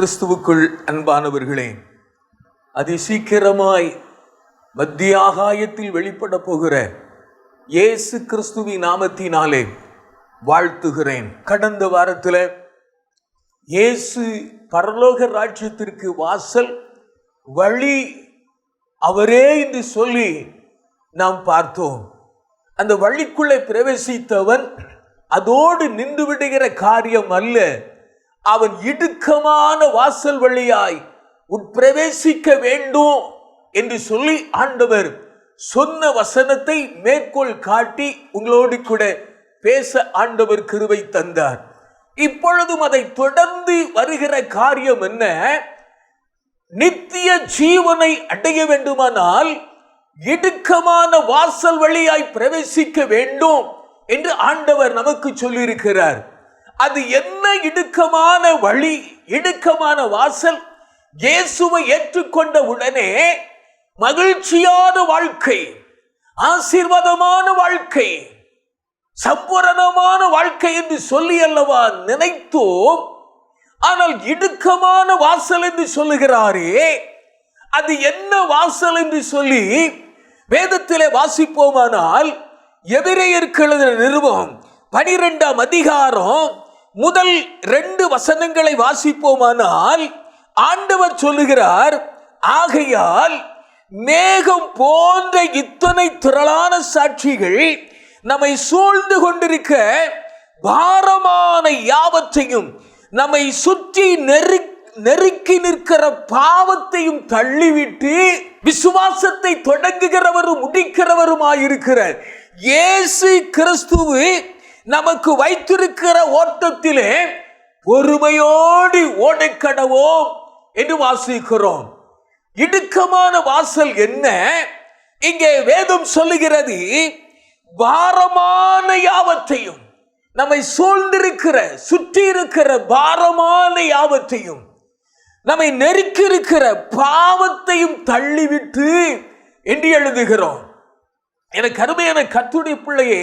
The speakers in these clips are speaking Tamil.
கிறிஸ்துவுக்குள் அன்பானவர்களே, அதிசீக்கிரமாய் மத்திய ஆகாயத்தில் வெளிப்பட போகிற இயேசு கிறிஸ்துவின் நாமத்தினாலே வாழ்த்துகிறேன். கடந்த வாரத்தில் இயேசு பரலோக ராஜ்யத்திற்கு வாசல், வழி அவரே என்று சொல்லி நாம் பார்த்தோம். அந்த வழிக்குள்ளே பிரவேசித்தவன் அதோடு நின்று விடுகிற காரியம் அல்ல, அவன் இடுக்கமான வாசல் வழியாய் உட்பிரவேசிக்க வேண்டும் என்று சொல்லி ஆண்டவர் சொன்ன வசனத்தை மேற்கோள் காட்டி உங்களோடு கூட பேச ஆண்டவர் கிருபை தந்தார். இப்பொழுதும் அதை தொடர்ந்து வருகிற காரியம் என்ன? நித்திய ஜீவனை அடைய வேண்டுமானால் இடுக்கமான வாசல் வழியாய் பிரவேசிக்க வேண்டும் என்று ஆண்டவர் நமக்கு சொல்லியிருக்கிறார். அது என்ன இடுக்கமான வழி, இடுக்கமான வாசல்? இயேசுவை ஏற்றுக்கொண்ட உடனே மகிழ்ச்சியான வாழ்க்கை, ஆசீர்வாதமான வாழ்க்கை, சம்பூரணமான வாழ்க்கை என்று சொல்லி அல்லவா நினைத்தோம். ஆனால் இடுக்கமான வாசல் என்று சொல்லுகிறாரே, அது என்ன வாசல் என்று சொல்லி வேதத்திலே வாசிப்போமானால், எபிரேயருக்கு எழுதின நிருபம் 12ஆம் அதிகாரம் முதல் 2 வசனங்களை வாசிப்போமானால் ஆண்டவர் சொல்லுகிறார், ஆகையால் மேகம் போன்ற இத்தனை திரளான சாட்சிகள் நம்மை சூழ்ந்து கொண்டிருக்க பாரமான யாவற்றையும் நம்மை சுற்றி நெருக்கி நிற்கிற பாவத்தையும் தள்ளிவிட்டு விசுவாசத்தை தொடங்குகிறவரும் முடிக்கிறவருமாயிருக்கிற இயேசு கிறிஸ்துவு நமக்கு வைத்திருக்கிற ஓட்டத்திலே பொறுமையோடு ஓடக்கடவோம் என்று வாசிக்கிறோம். இடுக்கமான வாசல் என்ன? இங்கே வேதம் சொல்லுகிறது, பாரமான யாவற்றையும், நம்மை சூழ்ந்திருக்கிற சுற்றி இருக்கிற பாரமான யாவற்றையும், நம்மை நெருக்கி இருக்கிற பாவத்தையும் தள்ளிவிட்டு என்று எழுதுகிறோம். எனக்கு அருமையான கர்த்தருடைய பிள்ளையே,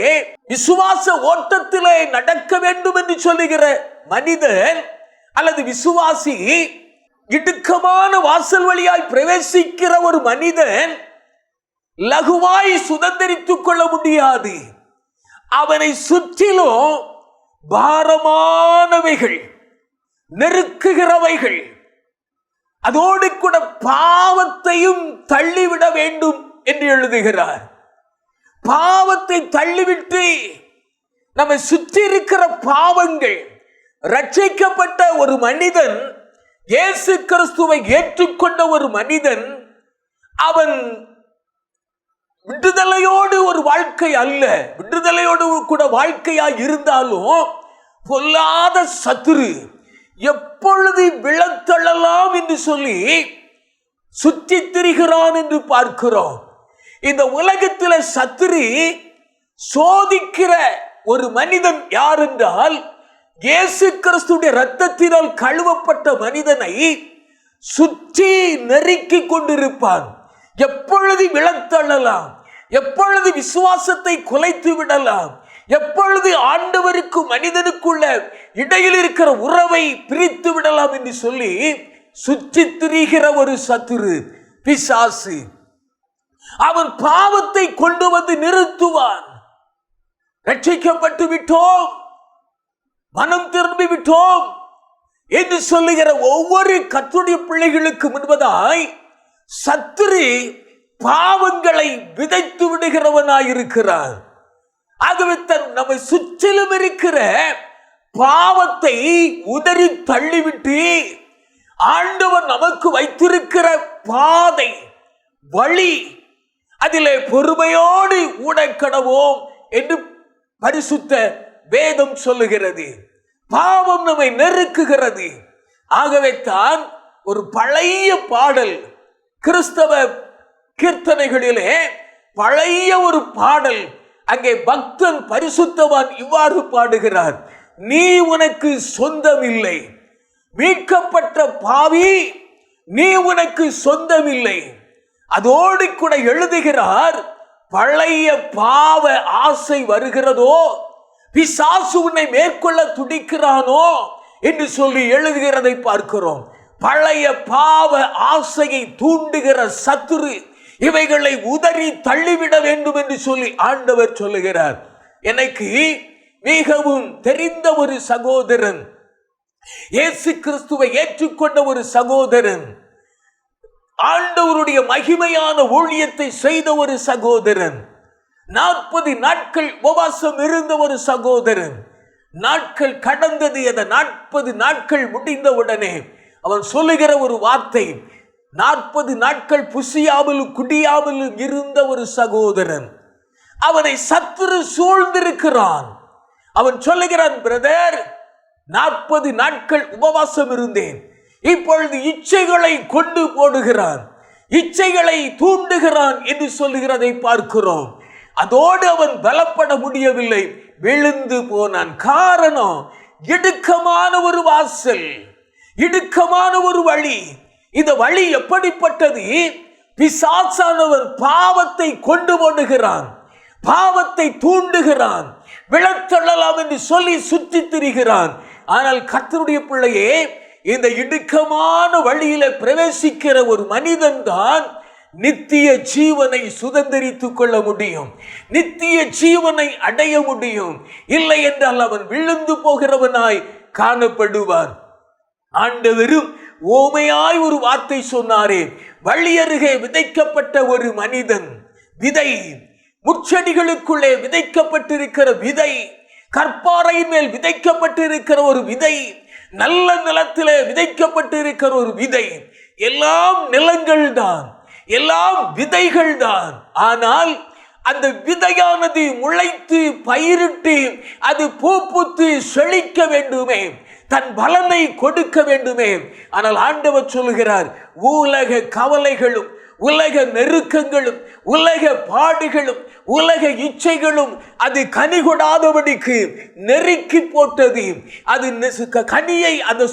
விசுவாச ஓட்டத்திலே நடக்க வேண்டும் என்று சொல்லுகிற மனிதன் அல்லது விசுவாசி, இடுக்கமான வாசல் வழியாய் பிரவேசிக்கிற ஒரு மனிதன் லகுவாய் சுதந்திரித்துக் கொள்ள முடியாது. அவனை சுற்றிலும் பாரமானவைகள், நெருக்குகிறவைகள், அதோடு கூட பாவத்தையும் தள்ளிவிட வேண்டும் என்று எழுதுகிறார். பாவத்தை தள்ளிவிட்டு நம்மை சுற்றி இருக்கிற பாவங்கள், ரட்சிக்கப்பட்ட ஒரு மனிதன், இயேசு கிறிஸ்துவை ஏற்றுக்கொண்ட ஒரு மனிதன், அவன் விடுதலையோடு ஒரு வாழ்க்கை அல்ல, விடுதலையோடு கூட வாழ்க்கையாய் இருந்தாலும் பொல்லாத சத்துரு எப்பொழுது விழத்தள்ளலாம் என்று சொல்லி சுற்றி திரிகிறான் என்று பார்க்கிறோம். இந்த உலகத்தில் சத்துரு சோதிக்கிற ஒரு மனிதன் யார் என்றால், இயேசு கிறிஸ்துடைய இரத்தத்தினால் கழுவப்பட்ட மனிதனை சுற்றி நெருக்கி கொண்டிருப்பான். எப்பொழுது விழத்தள்ளலாம், எப்பொழுது விசுவாசத்தை குலைத்து விடலாம், எப்பொழுது ஆண்டவருக்கு மனிதனுக்குள்ள இடையில் இருக்கிற உறவை பிரித்து விடலாம் என்று சொல்லி சுற்றி திரிகிற ஒரு சத்துரு, பிசாசு. அவன் பாவத்தை கொண்டு வந்து நிறுத்துவான். ரட்சிக்கப்பட்டு விட்டோம், மனம் திரும்பி விட்டோம் என்று சொல்லுகிற ஒவ்வொரு கர்த்தருடைய பிள்ளைகளுக்கு முன்பதாய் சத்துரு பாவங்களை விதைத்து விடுகிறவனாயிருக்கிறார். ஆகவே நம்மை சுற்றிலும் இருக்கிற பாவத்தை உதறி தள்ளிவிட்டு ஆண்டவர் நமக்கு வைத்திருக்கிற பாதை, வழி, அதிலே பொறுமையோடு ஊடக்கடவோம் என்று பரிசுத்த வேதம் சொல்லுகிறது. பாவம் நம்மை நெருக்குகிறது. ஆகவே தான் ஒரு பழைய பாடல், கிறிஸ்தவ கீர்த்தனைகளிலே பழைய ஒரு பாடல், அங்கே பக்தன் பரிசுத்தவான் இவ்வாறு பாடுகிறார், நீ உனக்கு சொந்தமில்லை, மீட்கப்பட்ட பாவி நீ உனக்கு சொந்தமில்லை. அதோடு கூட எழுதுகிறார், பழைய பாவ ஆசை வருகிறதோ, பிசாசு உன்னை மேற்கொள்ள துடிக்கிறானோ என்று சொல்லி எழுதுகிறதை பார்க்கிறோம். பழைய பாவ ஆசையை தூண்டுகிற சத்துரு இவைகளை உதறி தள்ளிவிட வேண்டும் என்று சொல்லி ஆண்டவர் சொல்லுகிறார். எனக்கு மிகவும் தெரிந்த ஒரு சகோதரன், இயேசு கிறிஸ்துவை ஏற்றுக்கொண்ட ஒரு சகோதரன், ஆண்டவருடைய மகிமையான ஊழியத்தை செய்த ஒரு சகோதரன், 40 நாட்கள் உபவாசம் இருந்த ஒரு சகோதரன். நாட்கள் கடந்தது. அந்த 40 நாட்கள் முடிந்தவுடனே அவன் சொல்லுகிற ஒரு வார்த்தை, 40 நாட்கள் புசியாமலும் குடியாமலும் இருந்த ஒரு சகோதரன், அவனை சத்துரு சூழ்ந்திருக்கிறான். அவன் சொல்லுகிறான், பிரதர், 40 நாட்கள் உபவாசம் இருந்தேன், இப்பொழுது இச்சைகளை கொண்டு போடுகிறான், இச்சைகளை தூண்டுகிறான் என்று சொல்லுகிறதை பார்க்கிறோம். அதோடு அவன் பலப்பட முடியவில்லை, விழுந்து போனான். காரணம், இடுக்கமான ஒரு வாசல், இடுக்கமான ஒரு வழி. இந்த வழி எப்படிப்பட்டது? பிசாசானவன் பாவத்தை கொண்டு போடுகிறான், பாவத்தை தூண்டுகிறான், விழத்தள்ளலாம் என்று சொல்லி சுற்றி திரிகிறான். ஆனால் கர்த்தருடைய பிள்ளையே, இந்த இடுக்கமான வழியில பிரவேசிக்கிற ஒரு மனிதன் தான் நித்திய ஜீவனை சுதந்திரித்துக் கொள்ள முடியும், நித்திய ஜீவனை அடைய முடியும். இல்லை என்றால் அவன் விழுந்து போகிறவனாய் காணப்படுவான். ஆண்டவரும் ஓமையாய் ஒரு வார்த்தை சொன்னாரே, வழி அருகே விதைக்கப்பட்ட ஒரு மனிதன், விதை, முட்செடிகளுக்குள்ளே விதைக்கப்பட்டிருக்கிற விதை, கற்பாறையின் மேல் விதைக்கப்பட்டிருக்கிற ஒரு விதை, நல்ல நிலத்திலே விதைக்கப்பட்டிருக்கிற ஒரு விதை. எல்லாம் நிலங்கள் தான், எல்லாம் விதைகள் தான். ஆனால் அந்த விதையானது முளைத்து பயிரிட்டு அது பூப்புத்து செழிக்க வேண்டுமே, தன் பலனை கொடுக்க வேண்டுமே. ஆனால் ஆண்டவர் சொல்கிறார், உலக கவலைகளும், உலக நெருக்கங்களும், உலக பாடுகளும், உலக இச்சைகளும் அது கனி கொடாதபடிக்கு நெருக்கி போட்டது. அது கனியை, அந்த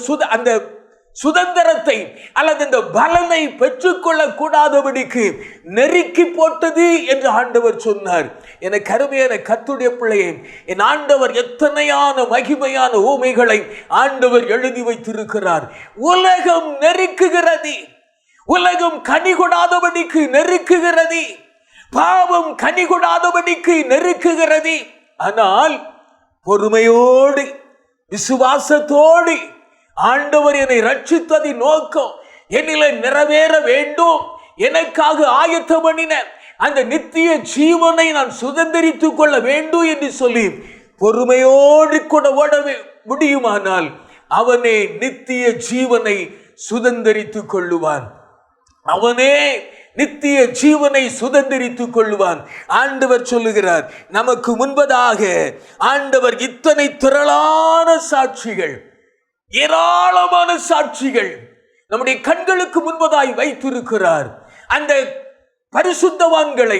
சுதந்திரத்தை அல்லது இந்த பலனை பெற்றுக்கொள்ள கூடாதபடிக்கு நெருக்கி போட்டது என்று ஆண்டவர் சொன்னார். எனக்கு அருமையான கர்த்தருடைய பிள்ளையே, என் ஆண்டவர் எத்தனையான மகிமையான ஊமைகளை ஆண்டவர் எழுதி வைத்திருக்கிறார். உலகம் நெருக்குகிறது, உலகம் கனி கொடாதபடிக்கு நெருக்குகிறது, பாவம் கனி கொடாதபடிக்கு நெருக்குகிறது. ஆனால் பொறுமையோடு, விசுவாசத்தோடு, ஆண்டவர் என்னை ரட்சித்ததை நோக்கம் என்னிலே நிறைவேற வேண்டும், எனக்காக ஆயத்தம் பண்ணின அந்த நித்திய ஜீவனை நான் சுதந்திரித்துக் கொள்ள வேண்டும் என்று சொல்லி பொறுமையோடு கூட ஓட முடியுமானால் அவனே நித்திய ஜீவனை சுதந்திரித்துக் கொள்ளுவான், அவனே நித்திய ஜீவனை சுதந்திரித்துக் கொள்ளுவான். ஆண்டவர் சொல்லுகிறார், நமக்கு முன்பதாக ஆண்டவர் இத்தனை திரளான சாட்சிகள், ஏராளமான சாட்சிகள் நம்முடைய கண்களுக்கு முன்பதாய் வைத்திருக்கிறார். அந்த பரிசுத்தவான்களை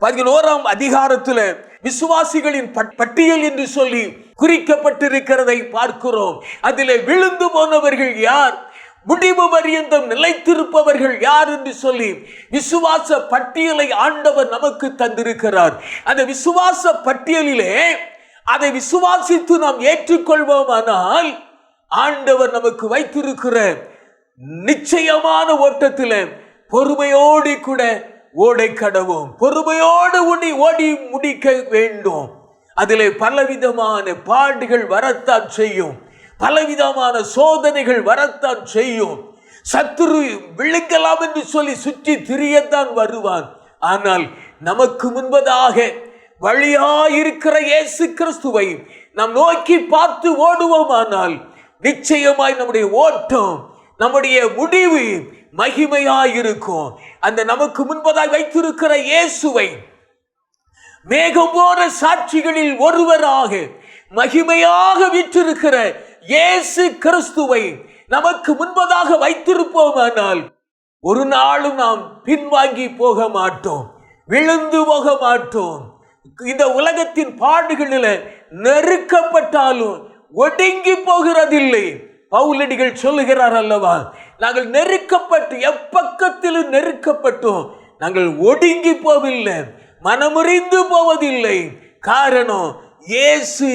11ஆம் அதிகாரத்தில் விசுவாசிகளின் பட்டியல் என்று சொல்லி குறிக்கப்பட்டிருக்கிறதை பார்க்கிறோம். அதிலே விழுந்து போனவர்கள் யார், முடிவு பரியந்தம் நிலைத்திருப்பவர்கள் யார் என்று சொல்லி விசுவாச பட்டியலை ஆண்டவர் நமக்கு தந்திருக்கிறார். அந்த விசுவாச பட்டியலிலே அதை விசுவாசித்து நாம் ஏற்றுக்கொள்வோமானால் ஆண்டவர் நமக்கு வைத்திருக்கிற நிச்சயமான ஓட்டத்தில் பொறுமையோடு கூட ஓடை கடவோம், பொறுமையோடு ஓடி முடிக்க வேண்டும். அதிலே பலவிதமான பாடுகள் வரத்தான் செய்யும், பலவிதமான சோதனைகள் வரத்தான் செய்யும். சத்துரு விழுங்கலாம் என்று சொல்லி சுற்றி திரியத்தான் வருவான். ஆனால் நமக்கு முன்பதாக வழியாயிருக்கிற இயேசு கிறிஸ்துவை நாம் நோக்கி பார்த்து ஓடுவோமானால் நிச்சயமாய் நம்முடைய ஓட்டம், நம்முடைய முடிவு மகிமையாயிருக்கும். அந்த நமக்கு முன்பதாக வைத்திருக்கிற இயேசுவை மேகம் போன்ற சாட்சிகளில் ஒருவராக மகிமையாக விற்றிருக்கிற இயேசு கிறிஸ்துவை நமக்கு முன்பதாக வைத்திருப்போமானால் ஒரு நாளும் நாம் பின்வாங்கி போக மாட்டோம், விழுந்து போக மாட்டோம். இந்த உலகத்தின் பாடுகளில் நெருக்கப்பட்டாலும் ஒடுங்கி போகிறதில்லை. பவுலடிகள் சொல்லுகிறார் அல்லவா, நாங்கள் நெருக்கப்பட்டு எப்பக்கத்திலும் நெருக்கப்பட்டோம், நாங்கள் ஒடுங்கி போவதில்லை, மனமுறிந்து போவதில்லை. காரணம், இயேசு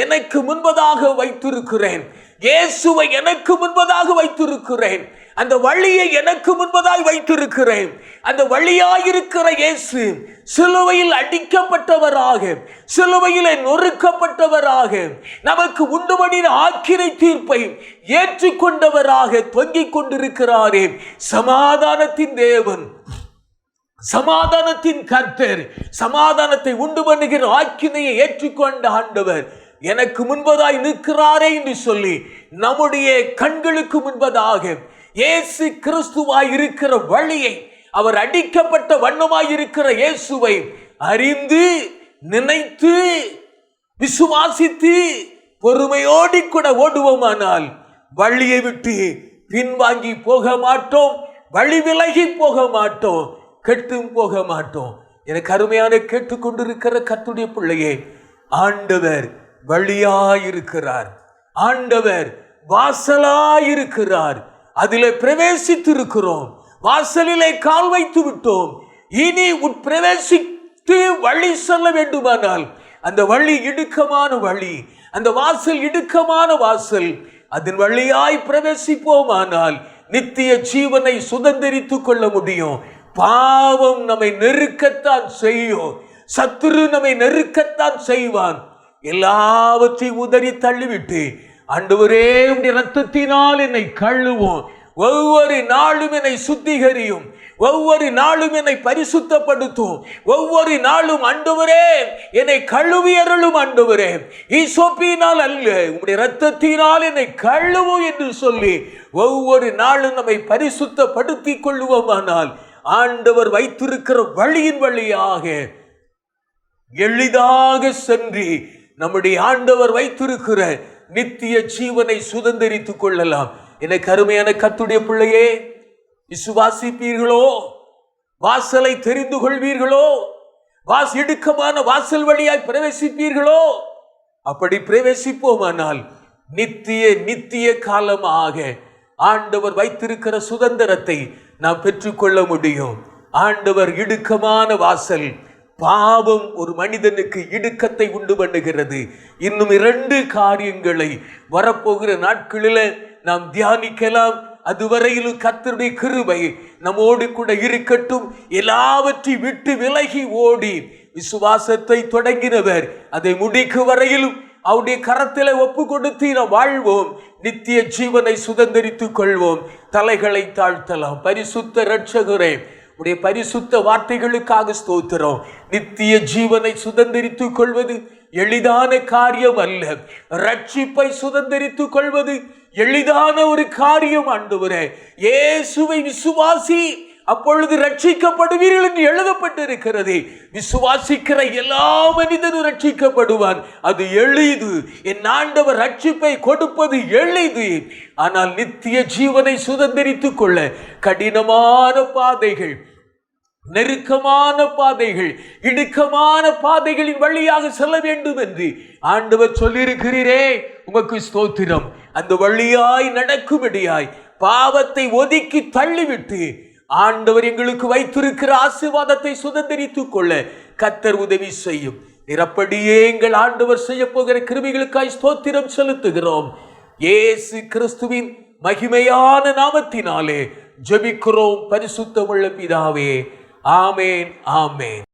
எனக்கு முன்பதாக வைத்திருக்கிறேன், இயேசுவை எனக்கு முன்பதாக வைத்திருக்கிறேன். அந்த வழியை எனக்கு முன்பதாய் வைத்திருக்கிறேன். அந்த வழியாயிருக்கிற இயேசு சிலுவையில் அடிக்கப்பட்டவராக, சிலுவையிலே நொறுக்கப்பட்டவராக, நமக்கு உண்டு பண்ணின ஆக்கினை தீர்ப்பை ஏற்றுக்கொண்டவராக தொங்கிக் கொண்டிருக்கிறாரே. சமாதானத்தின் தேவன், சமாதானத்தின் கர்த்தர், சமாதானத்தை உண்டு பண்ணுகிற ஆக்கினையை ஏற்றுக்கொண்ட ஆண்டவர் எனக்கு முன்பதாய் நிற்கிறாரே என்று சொல்லி நம்முடைய கண்களுக்கு முன்பதாக இயேசு கிறிஸ்துவாய் இருக்கிற வழியை, அவர் அடிக்கப்பட்ட வண்ணமாய் இருக்கிற இயேசுவை அறிந்து, நினைத்து, விசுவாசித்து பொறுமையோடி கூட ஓடுவோமானால் வழியை விட்டு பின்வாங்கி போக மாட்டோம், வழி விலகி போக மாட்டோம், கெட்டும் போக மாட்டோம். எனக்கு அருமையான கேட்டுக்கொண்டிருக்கிற கர்த்தருடைய பிள்ளையே, ஆண்டவர் வழியாயிருக்கிறார், ஆண்டவர் வாசலாயிருக்கிறார். அதிலே பிரவேசித்திருக்கிறோம், வாசலிலே கால் வைத்து விட்டோம். இனி உட்பிரவேசித்து வழி செல்ல வேண்டுமானால் அந்த வழி இடுக்கமான வழி, அந்த வாசல் இடுக்கமான வாசல், அதன் வழியாய் பிரவேசிப்போமானால் நித்திய ஜீவனை சுதந்திரித்துக் கொள்ள முடியும். பாவம் நம்மை நெருக்கத்தான் செய்யும், சத்துரு நம்மை நெருக்கத்தான் செய்வான். எல்லாவற்றையும் உதறி தள்ளிவிட்டு ஆண்டவரே உம்முடைய இரத்தத்தினால் என்னை கழுவும், ஒவ்வொரு நாளும் என்னை சுத்திகரியும், ஒவ்வொரு நாளும் என்னை பரிசுத்தப்படுத்தும், ஒவ்வொரு நாளும் ஆண்டவரே என்னை கழுவி அருளும், ஆண்டவரே ஈசோப்பினால் அல்ல உம்முடைய இரத்தத்தினால் என்னை கழுவும் என்று சொல்லி ஒவ்வொரு நாளும் நம்மை பரிசுத்தப்படுத்தி கொள்ளுவோமானால் ஆண்டவர் வைத்திருக்கிற வழியின் வழியாக எளிதாக சென்று நம்முடைய ஆண்டவர் வைத்திருக்கிற நித்திய ஜீவனை சுதந்திரித்துக் கொள்ளலாம். எனக்கு அருமையான கர்த்தருடைய பிள்ளையே, விசுவாசிப்பீர்களோ? வாசலை தெரிந்து கொள்வீர்களோ? இடுக்கமான வாசல் வழியாய் பிரவேசிப்பீர்களோ? அப்படி பிரவேசிப்போமானால் நித்திய காலமாக ஆண்டவர் வைத்திருக்கிற சுதந்திரத்தை நாம் பெற்றுக்கொள்ள முடியும். ஆண்டவர் இடுக்கமான வாசல், பாவம் ஒரு மனிதனுக்கு இடுக்கத்தை உண்டு பண்ணுகிறது. இன்னும் 2 காரியங்களை வரப்போகிற நாட்களில் நாம் தியானிக்கலாம். அதுவரையிலும் கர்த்தருடைய கிருபை நம்மோடு கூட இருக்கட்டும். எல்லாவற்றையும் விட்டு விலகி ஓடி விசுவாசத்தை தொடங்கினவர் அதை முடிக்கும் வரையிலும் அவருடைய கரத்தில் ஒப்பு கொடுத்து நாம் வாழ்வோம், நித்திய ஜீவனை சுதந்திரித்துக் கொள்வோம். தலைகளை தாழ்த்தலாம். பரிசுத்த இரட்சகரே, உடைய பரிசுத்த வார்த்தைகளுக்காக ஸ்தோத்திரம். நித்திய ஜீவனை சுதந்திரித்துக் கொள்வது எளிதான காரியம் அல்ல. ரட்சிப்பை சுதந்திரித்துக் கொள்வது எளிதான ஒரு காரியம். ஆண்டவரே, இயேசுவை விசுவாசி, அப்பொழுது ரட்சிக்கப்படுவீர்கள் என்று எழுதப்பட்டிருக்கிறது. விசுவாசிக்கிற எல்லா மனிதனும் ரட்சிக்கப்படுவான். அது எளிது. என் ஆண்டவர் ரட்சிப்பை கொடுப்பது எளிது. ஆனால் நித்திய ஜீவனை சுதந்திரித்துக் கொள்ள கடினமான பாதைகள், நெருக்கமான பாதைகள், இடுக்கமான பாதைகளின் வழியாக செல்ல வேண்டும் என்று ஆண்டவர் சொல்லியிருக்கிறீரே, உமக்கு ஸ்தோத்திரம். அந்த வழியாய் நடக்கும்படியாய் பாவத்தை ஒதுக்கி தள்ளிவிட்டு ஆண்டவர் எங்களுக்கு வைத்திருக்கிற ஆசீர்வாதத்தை சுதந்திரித்துக் கொள்ள கர்த்தர் உதவி செய்யும். அப்படியே எங்கள் ஆண்டவர் செய்ய போகிற கிருபைகளுக்காய் ஸ்தோத்திரம் செலுத்துகிறோம். இயேசு கிறிஸ்துவின் மகிமையான நாமத்தினாலே ஜெபிக்கிறோம் பரிசுத்தமுள்ள பிதாவே. ஆமேன், ஆமேன்.